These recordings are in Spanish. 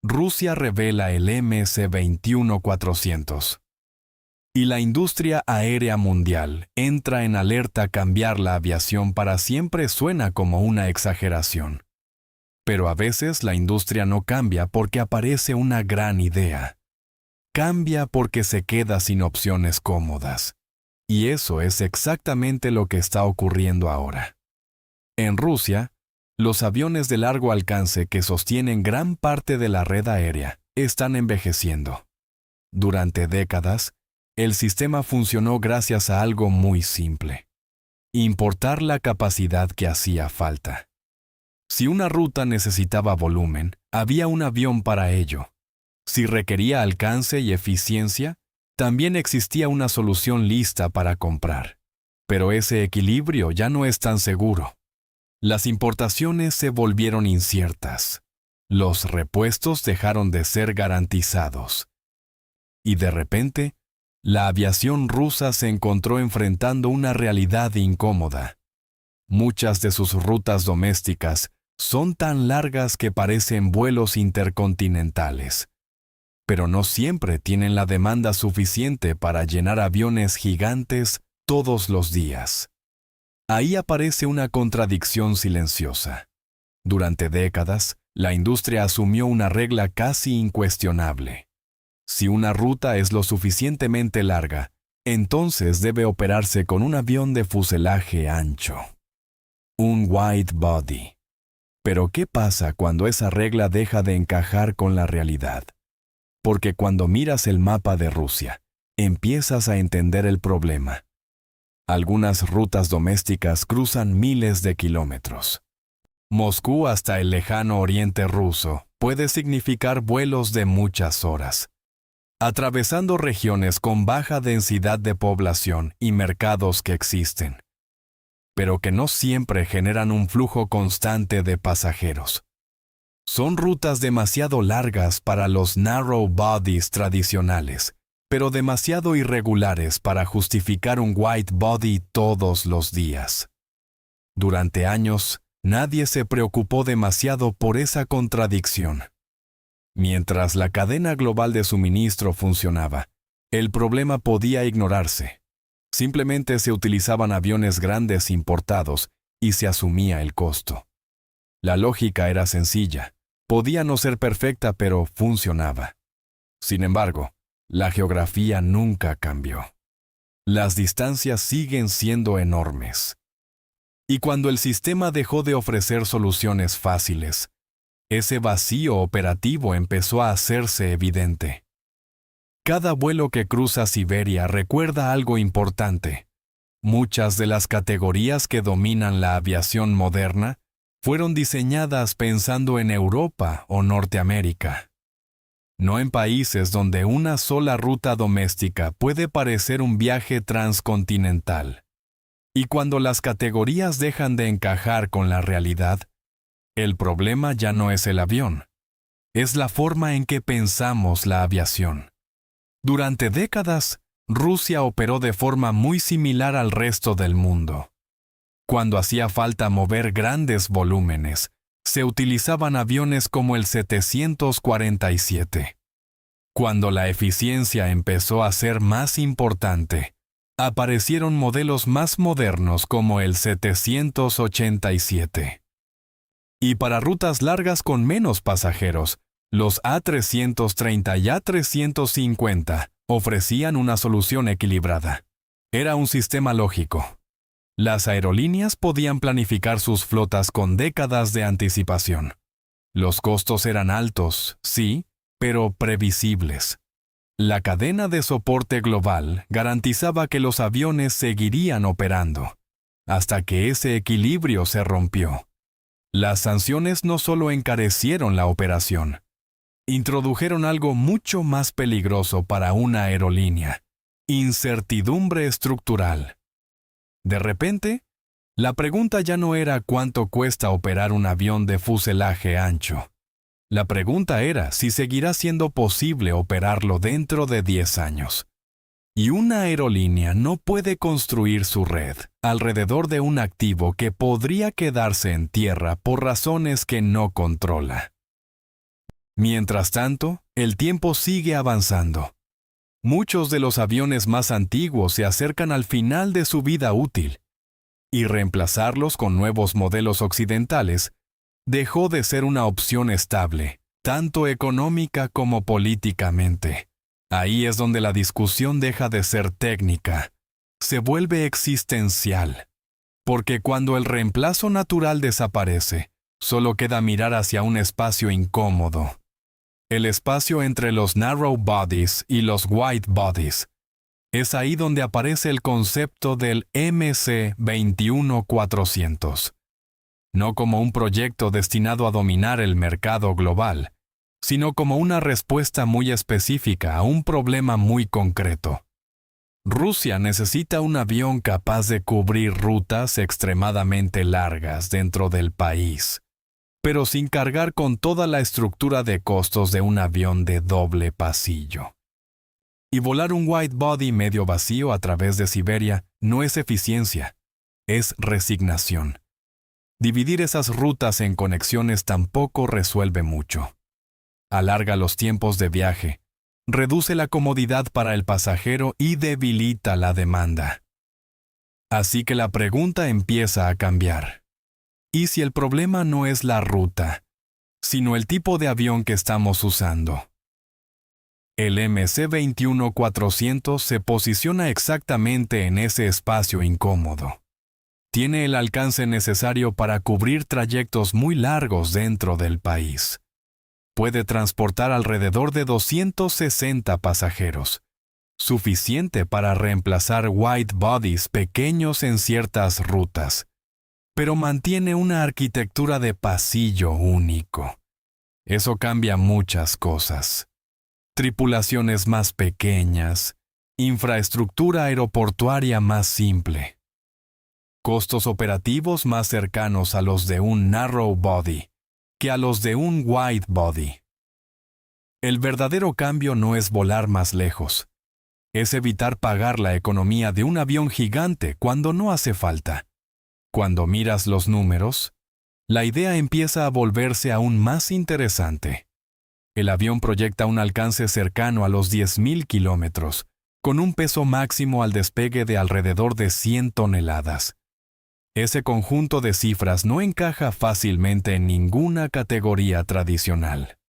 Rusia revela el MC-21-400. Y la industria aérea mundial entra en alerta. Cambiar la aviación para siempre suena como una exageración. Pero a veces la industria no cambia porque aparece una gran idea. Cambia porque se queda sin opciones cómodas. Y eso es exactamente lo que está ocurriendo ahora. En Rusia, los aviones de largo alcance que sostienen gran parte de la red aérea están envejeciendo. Durante décadas, el sistema funcionó gracias a algo muy simple: importar la capacidad que hacía falta. Si una ruta necesitaba volumen, había un avión para ello. Si requería alcance y eficiencia, también existía una solución lista para comprar. Pero ese equilibrio ya no es tan seguro. Las importaciones se volvieron inciertas. Los repuestos dejaron de ser garantizados. Y de repente, la aviación rusa se encontró enfrentando una realidad incómoda. Muchas de sus rutas domésticas son tan largas que parecen vuelos intercontinentales. Pero no siempre tienen la demanda suficiente para llenar aviones gigantes todos los días. Ahí aparece una contradicción silenciosa. Durante décadas, la industria asumió una regla casi incuestionable. Si una ruta es lo suficientemente larga, entonces debe operarse con un avión de fuselaje ancho. Un wide body. Pero ¿qué pasa cuando esa regla deja de encajar con la realidad? Porque cuando miras el mapa de Rusia, empiezas a entender el problema. Algunas rutas domésticas cruzan miles de kilómetros. Moscú hasta el lejano oriente ruso puede significar vuelos de muchas horas, atravesando regiones con baja densidad de población y mercados que existen, pero que no siempre generan un flujo constante de pasajeros. Son rutas demasiado largas para los narrow bodies tradicionales, pero demasiado irregulares para justificar un wide body todos los días. Durante años, nadie se preocupó demasiado por esa contradicción. Mientras la cadena global de suministro funcionaba, el problema podía ignorarse. Simplemente se utilizaban aviones grandes importados y se asumía el costo. La lógica era sencilla. Podía no ser perfecta, pero funcionaba. Sin embargo, la geografía nunca cambió. Las distancias siguen siendo enormes. Y cuando el sistema dejó de ofrecer soluciones fáciles, ese vacío operativo empezó a hacerse evidente. Cada vuelo que cruza Siberia recuerda algo importante. Muchas de las categorías que dominan la aviación moderna fueron diseñadas pensando en Europa o Norteamérica, no en países donde una sola ruta doméstica puede parecer un viaje transcontinental. Y cuando las categorías dejan de encajar con la realidad, el problema ya no es el avión, es la forma en que pensamos la aviación. Durante décadas, Rusia operó de forma muy similar al resto del mundo. Cuando hacía falta mover grandes volúmenes, se utilizaban aviones como el 747. Cuando la eficiencia empezó a ser más importante, aparecieron modelos más modernos como el 787. Y para rutas largas con menos pasajeros, los A330 y A350 ofrecían una solución equilibrada. Era un sistema lógico. Las aerolíneas podían planificar sus flotas con décadas de anticipación. Los costos eran altos, sí, pero previsibles. La cadena de soporte global garantizaba que los aviones seguirían operando, hasta que ese equilibrio se rompió. Las sanciones no solo encarecieron la operación, introdujeron algo mucho más peligroso para una aerolínea: incertidumbre estructural. De repente, la pregunta ya no era cuánto cuesta operar un avión de fuselaje ancho. La pregunta era si seguirá siendo posible operarlo dentro de 10 años. Y una aerolínea no puede construir su red alrededor de un activo que podría quedarse en tierra por razones que no controla. Mientras tanto, el tiempo sigue avanzando. Muchos de los aviones más antiguos se acercan al final de su vida útil, y reemplazarlos con nuevos modelos occidentales dejó de ser una opción estable, tanto económica como políticamente. Ahí es donde la discusión deja de ser técnica, se vuelve existencial, porque cuando el reemplazo natural desaparece, solo queda mirar hacia un espacio incómodo. El espacio entre los narrow bodies y los wide bodies. Es ahí donde aparece el concepto del MC21400. No como un proyecto destinado a dominar el mercado global, sino como una respuesta muy específica a un problema muy concreto. Rusia necesita un avión capaz de cubrir rutas extremadamente largas dentro del país, pero sin cargar con toda la estructura de costos de un avión de doble pasillo. Y volar un wide body medio vacío a través de Siberia no es eficiencia, es resignación. Dividir esas rutas en conexiones tampoco resuelve mucho. Alarga los tiempos de viaje, reduce la comodidad para el pasajero y debilita la demanda. Así que la pregunta empieza a cambiar. ¿Y si el problema no es la ruta, sino el tipo de avión que estamos usando? El MC21400 se posiciona exactamente en ese espacio incómodo. Tiene el alcance necesario para cubrir trayectos muy largos dentro del país. Puede transportar alrededor de 260 pasajeros, suficiente para reemplazar wide bodies pequeños en ciertas rutas, pero mantiene una arquitectura de pasillo único. Eso cambia muchas cosas. Tripulaciones más pequeñas, infraestructura aeroportuaria más simple, costos operativos más cercanos a los de un narrow body que a los de un wide body. El verdadero cambio no es volar más lejos, es evitar pagar la economía de un avión gigante cuando no hace falta. Cuando miras los números, la idea empieza a volverse aún más interesante. El avión proyecta un alcance cercano a los 10.000 kilómetros, con un peso máximo al despegue de alrededor de 100 toneladas. Ese conjunto de cifras no encaja fácilmente en ninguna categoría tradicional.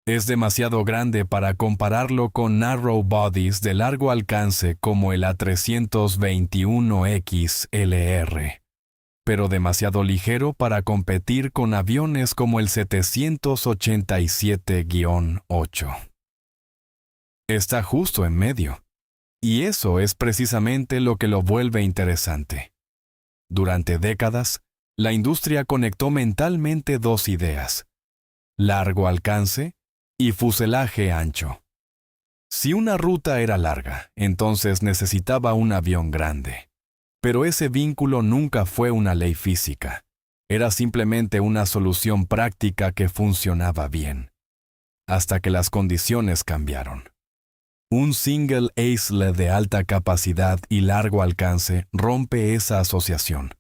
Es demasiado grande para compararlo con narrow bodies de largo alcance como el A321XLR, pero demasiado ligero para competir con aviones como el 787-8. Está justo en medio, y eso es precisamente lo que lo vuelve interesante. Durante décadas, la industria conectó mentalmente dos ideas: largo alcance y fuselaje ancho. Si una ruta era larga, entonces necesitaba un avión grande. Pero ese vínculo nunca fue una ley física. Era simplemente una solución práctica que funcionaba bien. Hasta que las condiciones cambiaron. Un single aisle de alta capacidad y largo alcance rompe esa asociación.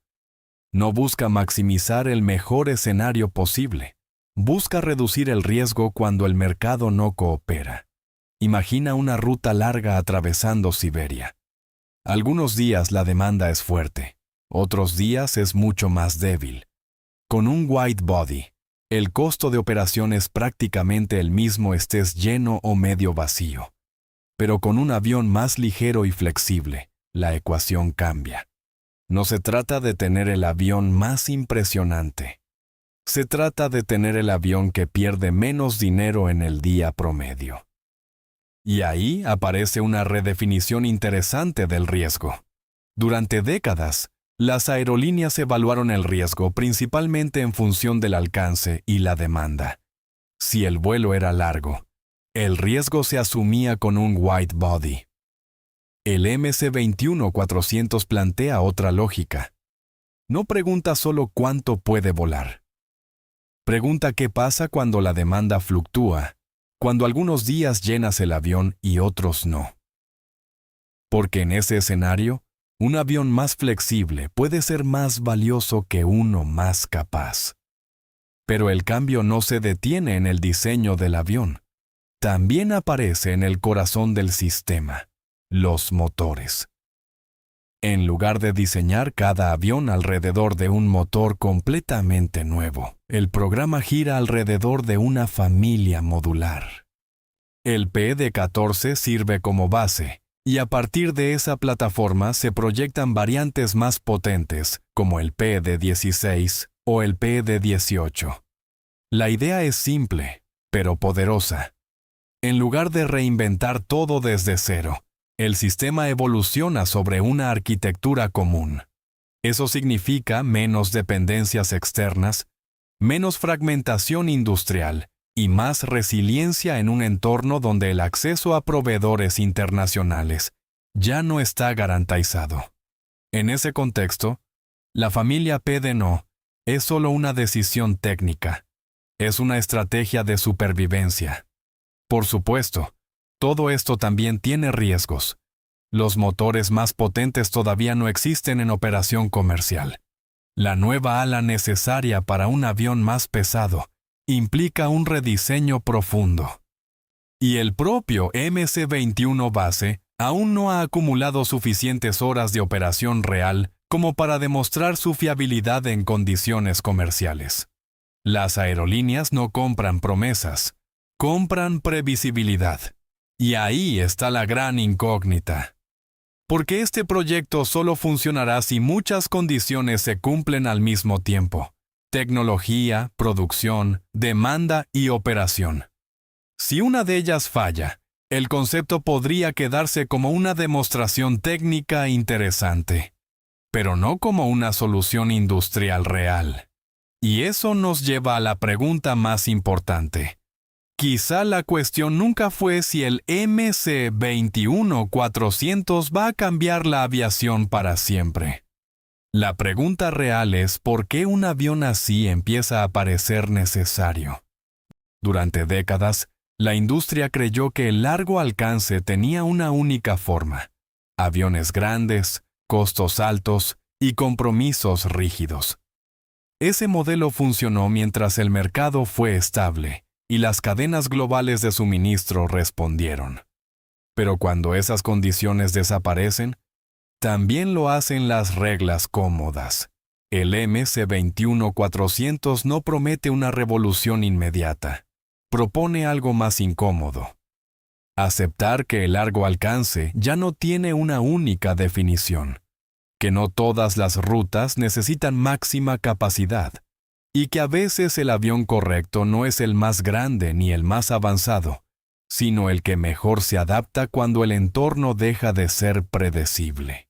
No busca maximizar el mejor escenario posible. Busca reducir el riesgo cuando el mercado no coopera. Imagina una ruta larga atravesando Siberia. Algunos días la demanda es fuerte, otros días es mucho más débil. Con un wide body, el costo de operación es prácticamente el mismo estés lleno o medio vacío. Pero con un avión más ligero y flexible, la ecuación cambia. No se trata de tener el avión más impresionante. Se trata de tener el avión que pierde menos dinero en el día promedio. Y ahí aparece una redefinición interesante del riesgo. Durante décadas, las aerolíneas evaluaron el riesgo principalmente en función del alcance y la demanda. Si el vuelo era largo, el riesgo se asumía con un wide body. El MC21400 plantea otra lógica. No pregunta solo cuánto puede volar. Pregunta qué pasa cuando la demanda fluctúa, cuando algunos días llenas el avión y otros no. Porque en ese escenario, un avión más flexible puede ser más valioso que uno más capaz. Pero el cambio no se detiene en el diseño del avión. También aparece en el corazón del sistema, los motores. En lugar de diseñar cada avión alrededor de un motor completamente nuevo, el programa gira alrededor de una familia modular. El PD-14 sirve como base, y a partir de esa plataforma se proyectan variantes más potentes, como el PD-16 o el PD-18. La idea es simple, pero poderosa. En lugar de reinventar todo desde cero, el sistema evoluciona sobre una arquitectura común. Eso significa menos dependencias externas, menos fragmentación industrial y más resiliencia en un entorno donde el acceso a proveedores internacionales ya no está garantizado. En ese contexto, la familia PD no es solo una decisión técnica, es una estrategia de supervivencia. Por supuesto, todo esto también tiene riesgos. Los motores más potentes todavía no existen en operación comercial. La nueva ala necesaria para un avión más pesado implica un rediseño profundo. Y el propio MC-21 base aún no ha acumulado suficientes horas de operación real como para demostrar su fiabilidad en condiciones comerciales. Las aerolíneas no compran promesas, compran previsibilidad. Y ahí está la gran incógnita. Porque este proyecto solo funcionará si muchas condiciones se cumplen al mismo tiempo: tecnología, producción, demanda y operación. Si una de ellas falla, el concepto podría quedarse como una demostración técnica interesante, pero no como una solución industrial real. Y eso nos lleva a la pregunta más importante. Quizá la cuestión nunca fue si el MC-21-400 va a cambiar la aviación para siempre. La pregunta real es ¿por qué un avión así empieza a parecer necesario? Durante décadas, la industria creyó que el largo alcance tenía una única forma: aviones grandes, costos altos y compromisos rígidos. Ese modelo funcionó mientras el mercado fue estable y las cadenas globales de suministro respondieron. Pero cuando esas condiciones desaparecen, también lo hacen las reglas cómodas. El MC-21-400 no promete una revolución inmediata. Propone algo más incómodo: aceptar que el largo alcance ya no tiene una única definición, que no todas las rutas necesitan máxima capacidad, y que a veces el avión correcto no es el más grande ni el más avanzado, sino el que mejor se adapta cuando el entorno deja de ser predecible.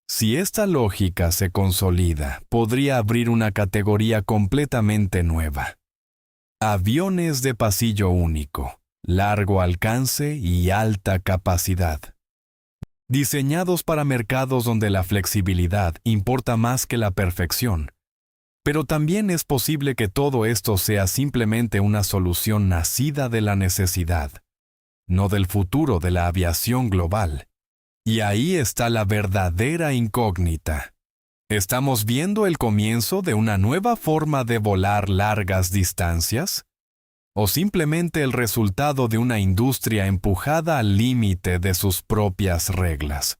Si esta lógica se consolida, podría abrir una categoría completamente nueva: aviones de pasillo único, largo alcance y alta capacidad. Diseñados para mercados donde la flexibilidad importa más que la perfección. Pero también es posible que todo esto sea simplemente una solución nacida de la necesidad, no del futuro de la aviación global. Y ahí está la verdadera incógnita. ¿Estamos viendo el comienzo de una nueva forma de volar largas distancias? ¿O simplemente el resultado de una industria empujada al límite de sus propias reglas?